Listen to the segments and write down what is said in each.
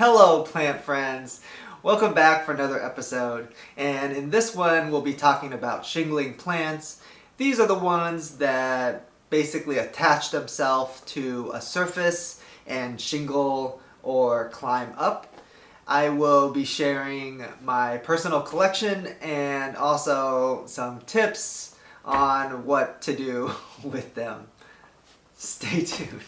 Hello plant friends! Welcome back for another episode, and in this one we'll be talking about shingling plants. These are the ones that basically attach themselves to a surface and shingle or climb up. I will be sharing my personal collection and also some tips on what to do with them. Stay tuned.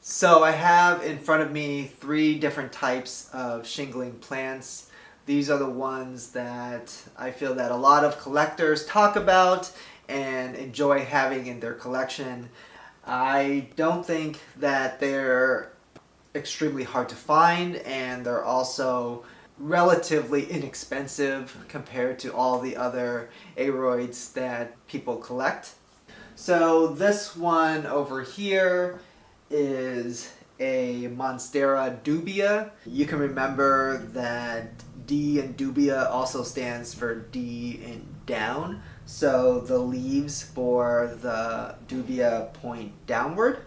So I have in front of me 3 different types of shingling plants. These are the ones that I feel that a lot of collectors talk about and enjoy having in their collection. I don't think that they're extremely hard to find, and they're also relatively inexpensive compared to all the other aroids that people collect. So this one over here is a Monstera dubia. You can remember that D in dubia also stands for D in down. So the leaves for the dubia point downward.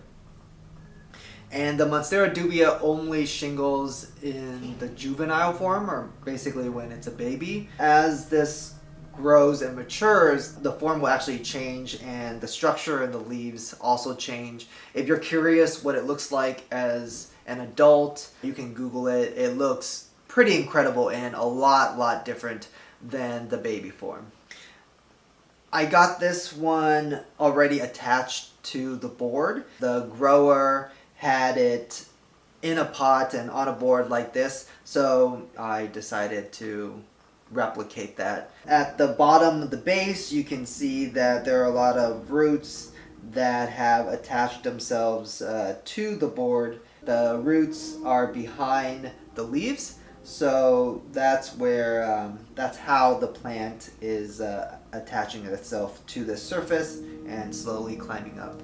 And the Monstera dubia only shingles in the juvenile form, or basically when it's a baby. As this grows and matures, the form will actually change and the structure of the leaves also change. If you're curious what it looks like as an adult, you can Google it. It looks pretty incredible and a lot different than the baby form. I got this one already attached to the board. The grower had it in a pot and on a board like this, so I decided to replicate that. At the bottom of the base, you can see that there are a lot of roots that have attached themselves to the board. The roots are behind the leaves, so that's where that's how the plant is attaching itself to the surface and slowly climbing up.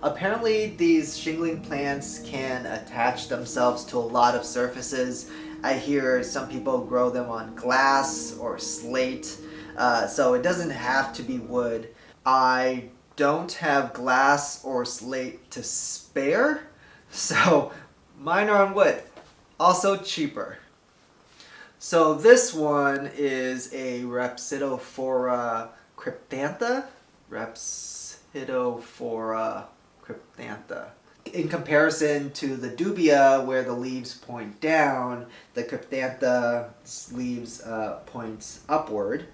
Apparently these shingling plants can attach themselves to a lot of surfaces. I hear some people grow them on glass or slate, so it doesn't have to be wood. I don't have glass or slate to spare, so mine are on wood. Also cheaper. So this one is a Rhaphidophora cryptantha. Rhaphidophora cryptantha. In comparison to the dubia, where the leaves point down, the cryptantha's leaves points upward.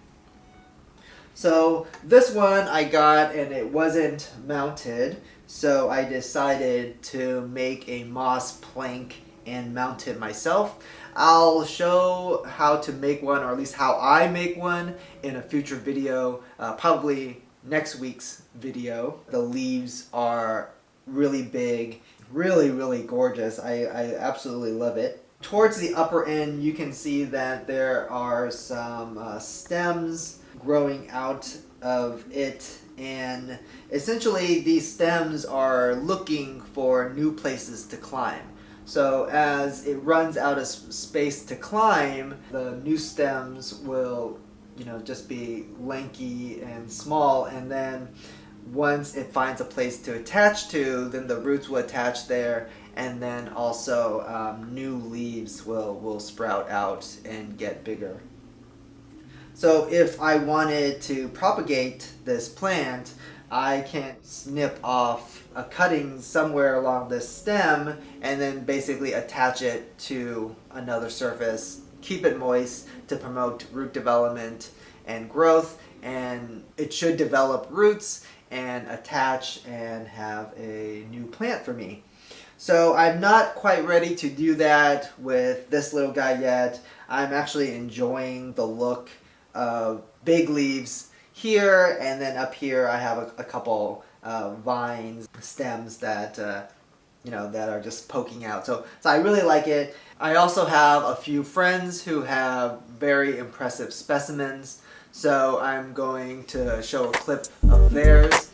So this one I got and it wasn't mounted, so I decided to make a moss plank and mount it myself. I'll show how to make one, or at least how I make one, in a future video, probably next week's video. The leaves are really big, really gorgeous. I absolutely love it. Towards the upper end, you can see that there are some stems growing out of it, and essentially these stems are looking for new places to climb. So as it runs out of space to climb, the new stems will, just be lanky and small, and then once it finds a place to attach to, then the roots will attach there, and then also new leaves will sprout out and get bigger. So if I wanted to propagate this plant, I can snip off a cutting somewhere along this stem and then basically attach it to another surface, keep it moist to promote root development and growth, and it should develop roots and attach and have a new plant for me. So I'm not quite ready to do that with this little guy yet. I'm actually enjoying the look of big leaves here, and then up here I have a couple vines, stems that that are just poking out. So I really like it. I also have a few friends who have very impressive specimens, so I'm going to show a clip of theirs.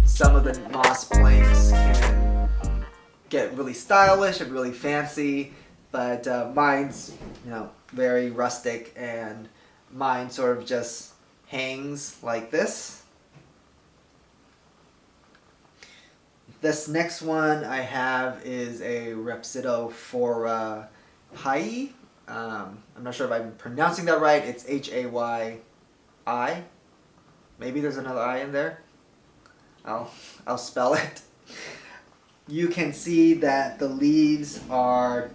Some of the moss planks get really stylish and really fancy, but mine's, very rustic, and mine sort of just hangs like this. This next one I have is a Rhaphidophora Hyde. I'm not sure if I'm pronouncing that right. It's H-A-Y-I. Maybe there's another I in there. I'll spell it. You can see that the leaves are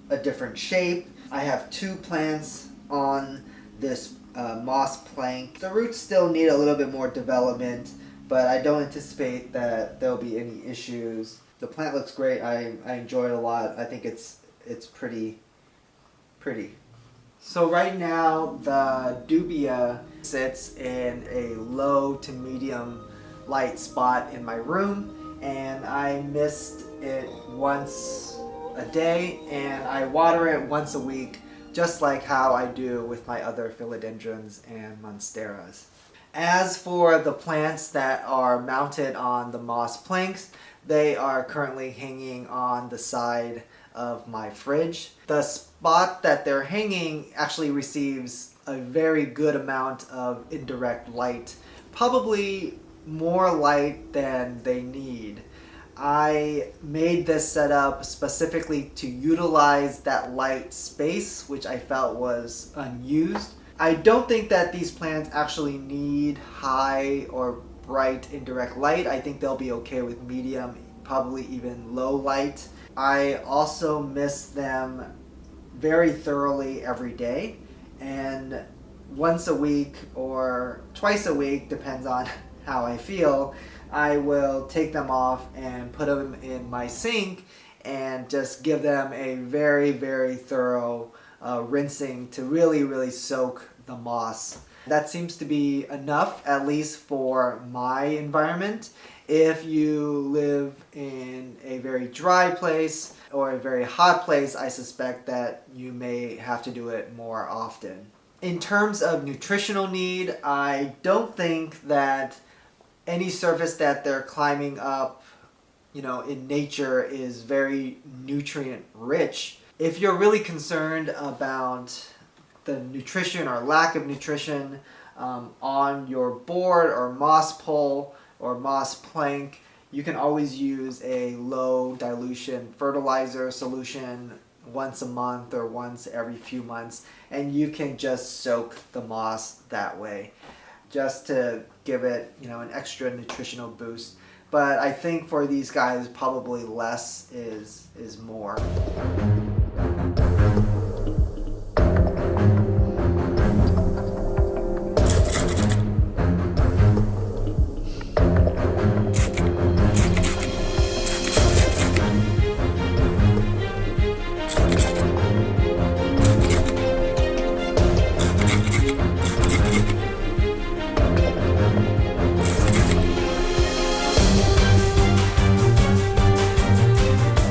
a different shape. I have 2 plants on this moss plank. The roots still need a little bit more development, but I don't anticipate that there'll be any issues. The plant looks great. I enjoy it a lot. I think it's pretty. So right now the dubia sits in a low to medium light spot in my room, and I mist it once a day, and I water it once a week, just like how I do with my other philodendrons and monsteras. As for the plants that are mounted on the moss planks, they are currently hanging on the side of my fridge. The spot that they're hanging actually receives a very good amount of indirect light, probably more light than they need. I made this setup specifically to utilize that light space, which I felt was unused. I don't think that these plants actually need high or bright indirect light. I think they'll be okay with medium, probably even low light. I also mist them very thoroughly every day, and once a week or twice a week, depends on how I feel, I will take them off and put them in my sink and just give them a very thorough rinsing to really soak the moss. That seems to be enough, at least for my environment. If you live in a very dry place or a very hot place, I suspect that you may have to do it more often. In terms of nutritional need, I don't think that any surface that they're climbing up, in nature is very nutrient rich. If you're really concerned about the nutrition or lack of nutrition on your board or moss pole or moss plank, you can always use a low dilution fertilizer solution once a month or once every few months, and you can just soak the moss that way, just to give it, an extra nutritional boost. But I think for these guys, probably less is more.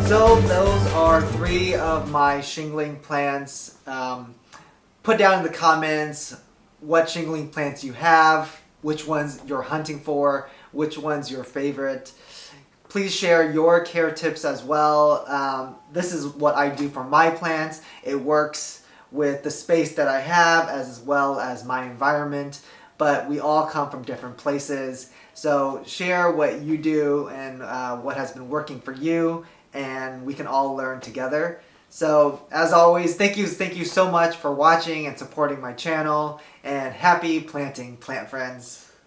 So those are 3 of my shingling plants. Put down in the comments what shingling plants you have, which ones you're hunting for, which one's your favorite. Please share your care tips as well. This is what I do for my plants. It works with the space that I have as well as my environment, but we all come from different places. So share what you do and what has been working for you, and we can all learn together. So as always, thank you so much for watching and supporting my channel, and happy planting, plant friends.